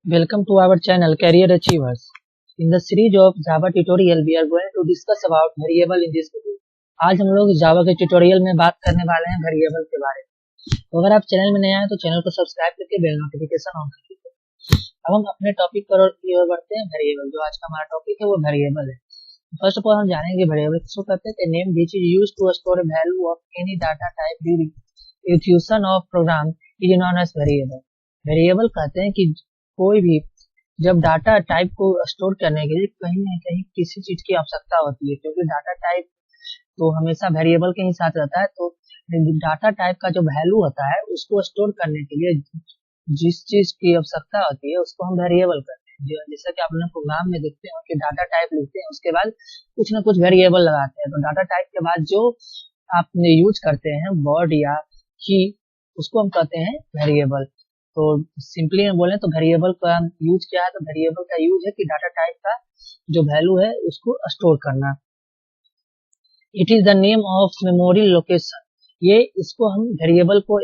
Welcome to our channel Career Achievers. In the series of Java tutorial, we are going to discuss about variable in this video. आज हम लोग जावा के tutorial में बात करने वाले हैं वेरिएबल के बारे में। तो अगर आप चैनल में नए आए तो चैनल को सब्सक्राइब करके बेल नोटिफिकेशन ऑन कर लीजिए। अब हम अपने टॉपिक पर और बढ़ते हैं वेरिएबल। जो आज का हमारा टॉपिक है वो वेरिएबल है। फर्स्ट ऑफ ऑल हम जानेंगे वेरिएबल किसको कहते हैं। Name which is used to store a value of any data type during execution of program is known as variable. Variable कहते हैं कि कोई भी जब डाटा टाइप को स्टोर करने के लिए कहीं ना कहीं किसी चीज की आवश्यकता होती है, क्योंकि डाटा टाइप तो हमेशा वेरिएबल के ही साथ रहता है। तो डाटा टाइप का जो वैल्यू होता है उसको स्टोर करने के लिए जिस चीज की आवश्यकता होती है उसको हम वेरिएबल कहते हैं। जैसा कि आप लोग प्रोग्राम में देखते हो कि डाटा टाइप लिखते हैं, उसके बाद कुछ ना कुछ वेरिएबल लगाते हैं। तो डाटा टाइप के बाद जो आपने यूज करते हैं वर्ड या की, उसको हम कहते हैं वेरिएबल। तो सिंपली में बोले तो वेरिएबल का यूज क्या है, तो वेरिएबल का यूज है कि डाटा टाइप का जो वैल्यू है उसको स्टोर करना। It is the name of memory location. ये इसको हम वेरिएबल को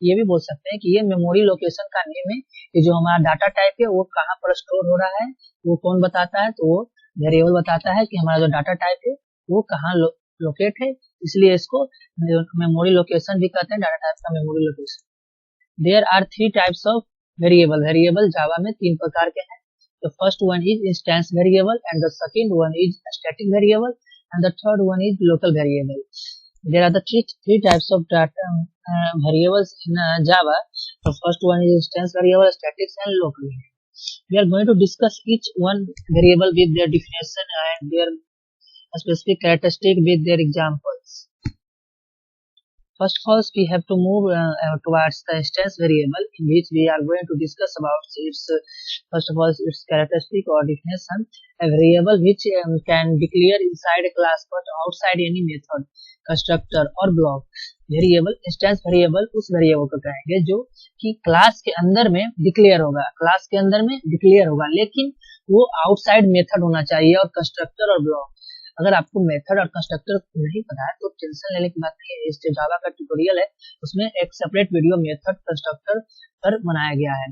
ये भी बोल सकते हैं कि ये मेमोरी लोकेशन का नेम है कि जो हमारा डाटा टाइप है वो कहाँ पर स्टोर हो रहा है, वो कौन बताता है, तो वो वेरिएबल बताता है कि हमारा जो डाटा टाइप है वो कहाँ लोकेट है, इसलिए इसको मेमोरी लोकेशन भी कहते हैं, डाटा टाइप का memory location. There are three types of variable. Variable जावा में तीन प्रकार के हैं। The first one is instance variable and the second one is static variable and the third one is local variable. There are the three types of data variables in Java. The first one is instance variable, static and local. We are going to discuss each one variable with their definition and their specific characteristic with their examples. First of all, we have to move towards the instance variable, in which we are going to discuss about its first of all its characteristic or definition. A variable which can declare inside a class but outside any method, constructor or block. Variable instance variable उस variable को कहेंगे जो कि class के अंदर में declare होगा, class के अंदर में डिक्लेयर होगा, लेकिन वो आउटसाइड मेथड होना चाहिए और कंस्ट्रक्टर और ब्लॉक। अगर आपको मेथड और कंस्ट्रक्टर नहीं पता है तो टेंशन लेने की बात नहीं है। इस जो जावा का ट्यूटोरियल है उसमें एक सेपरेट वीडियो मेथड कंस्ट्रक्टर पर बनाया गया है।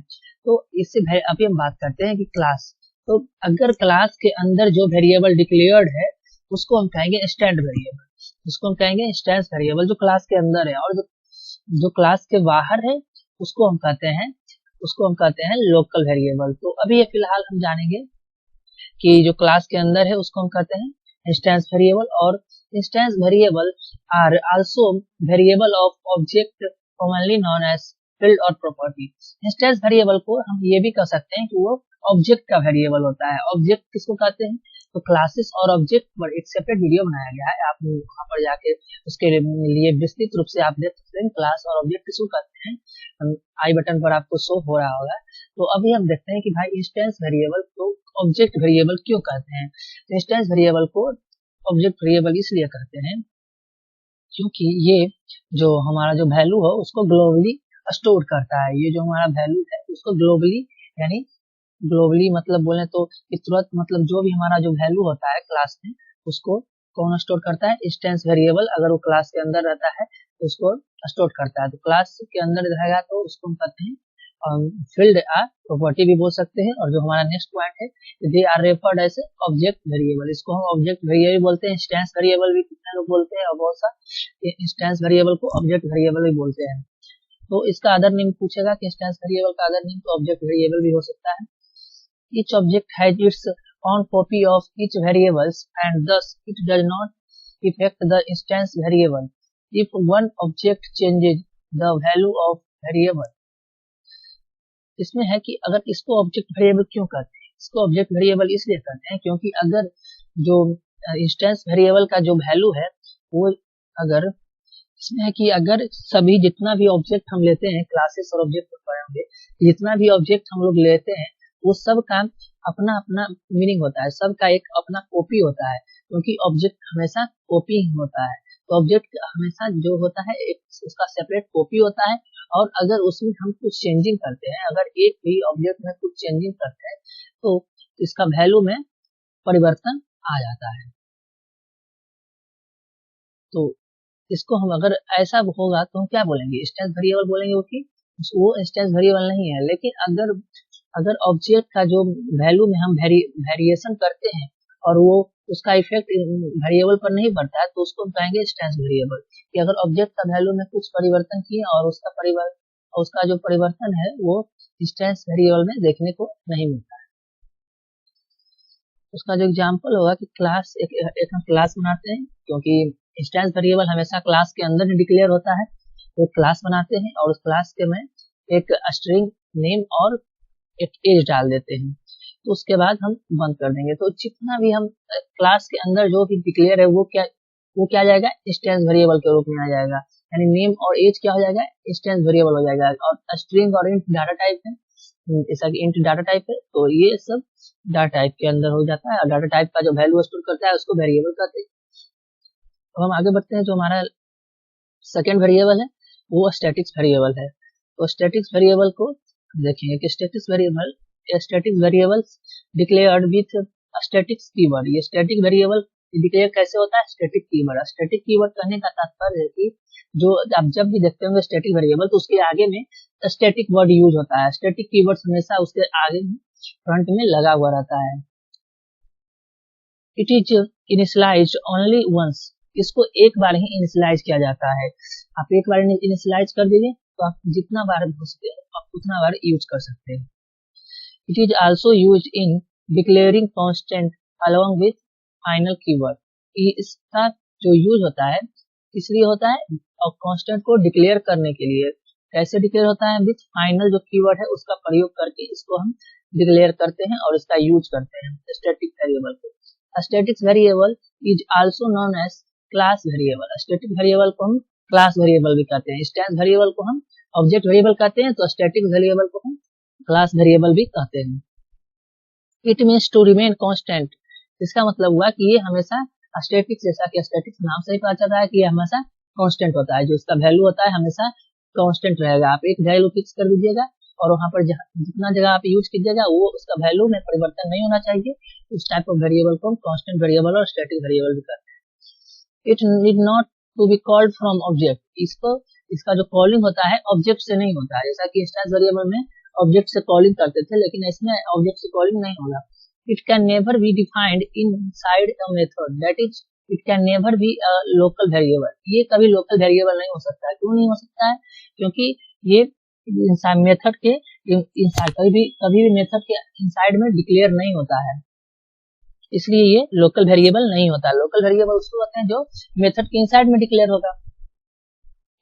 तो इससे अभी हम बात करते हैं कि क्लास। तो अगर क्लास के अंदर जो वेरिएबल डिक्लेयर्ड है उसको हम कहेंगे इंस्टेंट वेरिएबल, उसको हम कहेंगे इंस्टेंस वेरिएबल जो क्लास के अंदर है, और जो क्लास के बाहर है उसको हम कहते हैं लोकल वेरिएबल। तो अभी ये फिलहाल हम जानेंगे कि जो क्लास के अंदर है उसको हम कहते हैं इंस्टेंस वेरिएबल, और instance variable are also variable of object commonly known as field और प्रॉपर्टी। इंस्टेंस वेरिएबल को हम ये भी कह सकते हैं कि वो ऑब्जेक्ट का वेरिएबल होता है। ऑब्जेक्ट किसको कहते हैं, तो क्लासेस और ऑब्जेक्ट पर एक सेपरेट वीडियो बनाया गया है, आप वहां पर जाके उसके लिए विस्तृत रूप से आप देख सकते हैं क्लास और ऑब्जेक्ट किसको कहते हैं। आई बटन पर आपको शो हो रहा होगा। तो अभी हम देखते हैं कि भाई इंस्टेंस वेरिएबल को ऑब्जेक्ट वेरिएबल क्यों कहते हैं। तो इंस्टेंस वेरिएबल को ऑब्जेक्ट वेरिएबल इसलिए कहते हैं क्योंकि ये जो हमारा जो वैल्यू है उसको ग्लोबली स्टोर करता है। ये जो हमारा वैल्यू है उसको ग्लोबली, यानी ग्लोबली मतलब बोले तो तुरंत, मतलब जो भी हमारा जो वैल्यू होता है क्लास में उसको कौन स्टोर करता है, इंस्टेंस वेरिएबल। अगर वो क्लास के अंदर रहता है तो उसको स्टोर करता है। तो क्लास के अंदर रहेगा तो उसको हम कहते हैं फील्ड आ प्रॉपर्टी भी बोल सकते हैं। और जो हमारा नेक्स्ट पॉइंट है, they are referred as object variable, इसको हम ऑब्जेक्ट वेरिएबल बोलते हैं। इंस्टेंस वेरिएबल भी कितने लोग बोलते हैं, और बहुत सा इंस्टेंस वेरिएबल को ऑब्जेक्ट वेरिएबल भी बोलते हैं। तो इसका अदर नेम पूछेगा कि इंस्टेंस वेरिएबल का अदर नेम तो ऑब्जेक्ट वेरिएबल भी हो सकता है। Each object has its own copy of each variables and thus it does not affect the instance variable if one object changes the value of variable। इसमें है कि अगर इसको ऑब्जेक्ट वेरिएबल क्यों कहते हैं, इसको ऑब्जेक्ट वेरिएबल इसलिए कहते हैं क्योंकि अगर जो इंस्टेंस वेरिएबल का जो वैल्यू है वो अगर इसमें है कि अगर सभी जितना भी ऑब्जेक्ट हम लेते हैं, क्लासेस और ऑब्जेक्ट पढ़ेंगे, जितना भी ऑब्जेक्ट हम लोग लेते हैं वो सब का अपना अपना मीनिंग होता है, सबका एक अपना कॉपी होता है, क्योंकि ऑब्जेक्ट हमेशा कॉपी होता है। तो ऑब्जेक्ट हमेशा जो होता है एक उसका सेपरेट कॉपी होता है, और अगर उसमें हम कुछ चेंजिंग करते हैं, अगर एक भी ऑब्जेक्ट में कुछ चेंजिंग करते हैं तो इसका वैल्यू में परिवर्तन आ जाता है। तो इसको हम अगर ऐसा होगा तो हम क्या बोलेंगे, इंस्टेंस वेरिएबल बोलेंगे, क्योंकि वो इंस्टेंस वेरिएबल नहीं है। लेकिन अगर अगर ऑब्जेक्ट का जो वैल्यू में हम वेरिएशन करते हैं और वो उसका इफेक्ट वेरिएबल पर नहीं पड़ता है तो उसको हम कहेंगे इंस्टेंस वेरिएबल। कि अगर ऑब्जेक्ट का वैल्यू में कुछ परिवर्तन किए और उसका जो परिवर्तन है वो इंस्टेंस वेरिएबल में देखने को नहीं मिलता है। उसका जो एग्जांपल होगा कि क्लास एक हम क्लास बनाते हैं, क्योंकि इंस्टेंस वेरिएबल हमेशा क्लास के अंदर ही डिक्लेयर होता है, तो क्लास बनाते हैं और उस क्लास के में एक स्ट्रिंग नेम और एक एज डाल देते हैं, तो उसके बाद हम बंद कर देंगे। तो जितना भी हम क्लास के अंदर जो भी डिक्लेयर है वो क्या जाएगा, इंस्टेंस वेरिएबल के रूप में आ जाएगा। यानी नेम और एज क्या हो जाएगा, इंस्टेंस वेरिएबल हो जाएगा। और स्ट्रिंग और इंट डाटा टाइप है, जैसा कि इंट डाटा टाइप है तो ये सब डाटा टाइप के अंदर हो जाता है, और डाटा टाइप का जो वैल्यू स्टोर करता है उसको वेरिएबल कहते हैं। तो हम आगे बढ़ते हैं। जो हमारा सेकेंड वेरिएबल है वो स्टैटिक्स वेरिएबल है। तो स्टैटिक्स वेरिएबल को देखेंगे कि statics variable declared with statics keyword. ये स्टैटिक वेरिएबल डिक्लेयर कैसे होता है, स्टैटिक कीवर्ड। स्टैटिक कीवर्ड कहने का तात्पर्य है कि जो आप जब भी देखते होंगे स्टैटिक वेरिएबल तो उसके आगे में स्टैटिक वर्ड यूज होता है। स्टैटिक कीवर्ड हमेशा उसके आगे में फ्रंट में लगा हुआ रहता है। It is initialised only once. इसको एक बार ही इनिशियलाइज किया जाता है। आप एक बार इनिशियलाइज कर दीजिए तो आप जितना बार हो सके आप उतना बार यूज कर सकते हैं। It is also use in declaring constant along with final keyword. इसका जो यूज होता है इसलिए होता है और कांस्टेंट को डिक्लेयर करने के लिए। कैसे डिक्लेयर होता है, विथ फाइनल जो कीवर्ड है उसका प्रयोग करके इसको हम डिक्लेयर करते हैं और इसका यूज करते हैं स्टैटिक वेरिएबल को। Static variable is also known as class variable. Static variable को हम क्लास वेरिएबल भी कहते हैं। इंस्टेंस वेरिएबल को हम ऑब्जेक्ट वेरिएबल कहते हैं, तो स्टैटिक वेरिएबल को हम क्लास वेरिएबल भी कहते हैं। It means to remain constant. इसका मतलब हुआ कि ये हमेशा स्टैटिक, जैसा कि स्टैटिक नाम से ही पता चलता है कि ये हमेशा कांस्टेंट होता है। जो इसका वैल्यू होता है हमेशा कांस्टेंट रहेगा। आप एक वैल्यू फिक्स कर दीजिएगा और वहां पर जितना जगह आप यूज कीजिएगा वो उसका वैल्यू में परिवर्तन नहीं होना चाहिए। उस टाइप ऑफ वेरिएबल को हम कांस्टेंट वेरिएबल और स्टैटिक वेरिएबल भी कहते हैं। It need not to be called from object. इसका जो कॉलिंग होता है ऑब्जेक्ट से नहीं होता है, जैसा कि इंस्टेंस वेरिएबल में ऑब्जेक्ट से कॉलिंग करते थे, लेकिन इसमें ऑब्जेक्ट से कॉलिंग नहीं होगा। It can never be defined inside a method, that is it can never be a local variable. ये कभी लोकल वेरिएबल नहीं हो सकता है। क्यों नहीं हो सकता है, क्योंकि ये मेथड के इनसाइड कभी भी मेथड के इनसाइड में डिक्लेयर नहीं होता है, इसलिए ये लोकल वेरिएबल नहीं होता। लोकल वेरिएबल उसको होते हैं जो मेथड के इनसाइड में डिक्लेयर होगा।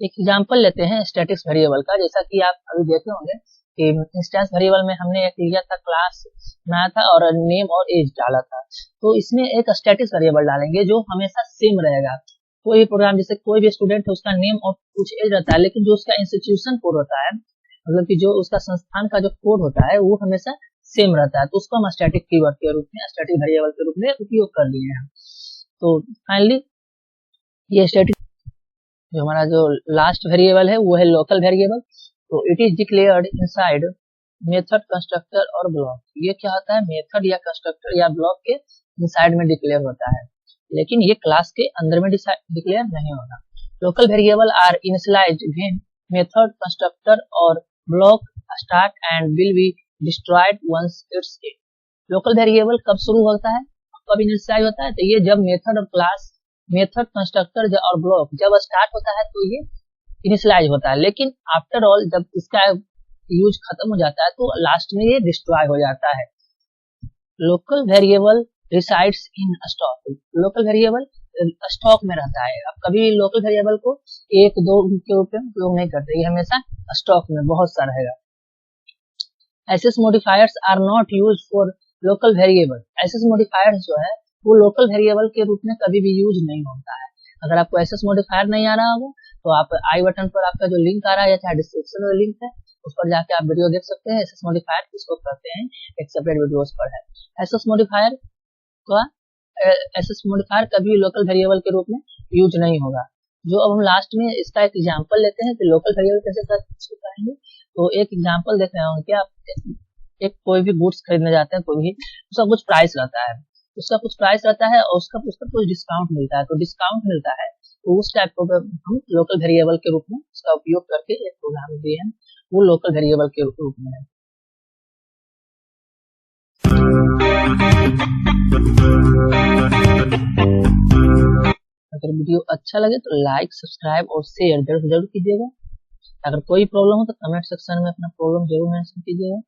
एक एग्जांपल लेते हैं स्टैटिक्स वेरिएबल का। जैसा कि आप अभी देखे होंगे कि इंस्टेंस वेरिएबल में हमने एक लिया था, क्लास बनाया था और नेम और एज डाला था। तो इसमें एक स्टैटिक्स वेरिएबल डालेंगे जो हमेशा सेम रहेगा। कोई भी प्रोग्राम, जैसे कोई भी स्टूडेंट है उसका नेम और कुछ एज रहता है, लेकिन जो उसका इंस्टीट्यूशन कोड होता है, मतलब कि जो उसका संस्थान का जो कोड होता है वो हमेशा सेम रहता है, तो उसको हम स्टैटिक कीवर्ड के रूप में, स्टैटिक वेरिएबल के रूप में उपयोग कर लिए हैं। तो फाइनली ये स्टैटिक जो हमारा जो लास्ट वेरिएबल है वो है लोकल वेरिएबल। तो it is declared inside method, constructor और ब्लॉक। ये क्या होता है, मेथड या कंस्ट्रक्टर या ब्लॉक के इनसाइड में डिक्लेयर होता है, लेकिन ये क्लास के अंदर में डिक्लेयर नहीं होगा। Local variable are initialized when method, constructor और block start end will be destroyed once its end. Local variable कब शुरू होता है, कब इनिशियलाइज होता है, तो ये जब मेथड और क्लास, मेथड, कंस्ट्रक्टर और ब्लॉक जब स्टार्ट होता है तो ये इनिशियलाइज होता है। लेकिन आफ्टर ऑल जब इसका यूज खत्म हो जाता है तो लास्ट में ये डिस्ट्रॉय हो जाता है। Local variable resides in stock. Local variable stock में रहता है। आप कभी लोकल वेरिएबल को एक दो के रूप में उपयोग नहीं करते, ये हमेशा स्टॉक में बहुत सा रहेगा। Access modifiers are not used for local variable. Access modifiers जो है वो लोकल वेरिएबल के रूप में कभी भी यूज नहीं होता है। अगर आपको एसएस मॉडिफायर नहीं आ रहा होगा तो आप आई बटन पर आपका जो लिंक आ रहा है या चाहे डिस्क्रिप्शन में लिंक है उस पर जाके आप वीडियो देख सकते हैं। एसएस मॉडिफायर किसको करते हैं, एक सेपरेट वीडियोस पर है। एसएस मॉडिफायर का एसएस मॉडिफायर कभी लोकल वेरिएबल के रूप में यूज नहीं होगा। जो अब हम लास्ट में इसका एक एग्जांपल लेते हैं कि लोकल वेरिएबल कैसे करेंगे। तो एक एग्जांपल देख रहे होंगे कि आप एक कोई भी गुड्स खरीदने जाते हैं, कोई भी उसका कुछ प्राइस रहता है, और उसका कुछ डिस्काउंट मिलता है, तो डिस्काउंट मिलता है तो उस टाइप को हम लोकल वेरिएबल के रूप में उसका उपयोग करके एक प्रोग्राम दिए हैं, वो लोकल वेरिएबल के रूप में है। वीडियो अच्छा लगे तो लाइक, सब्सक्राइब और शेयर जरूर कीजिएगा। अगर कोई प्रॉब्लम हो तो कमेंट सेक्शन में अपना प्रॉब्लम जरूर मेंशन कीजिएगा।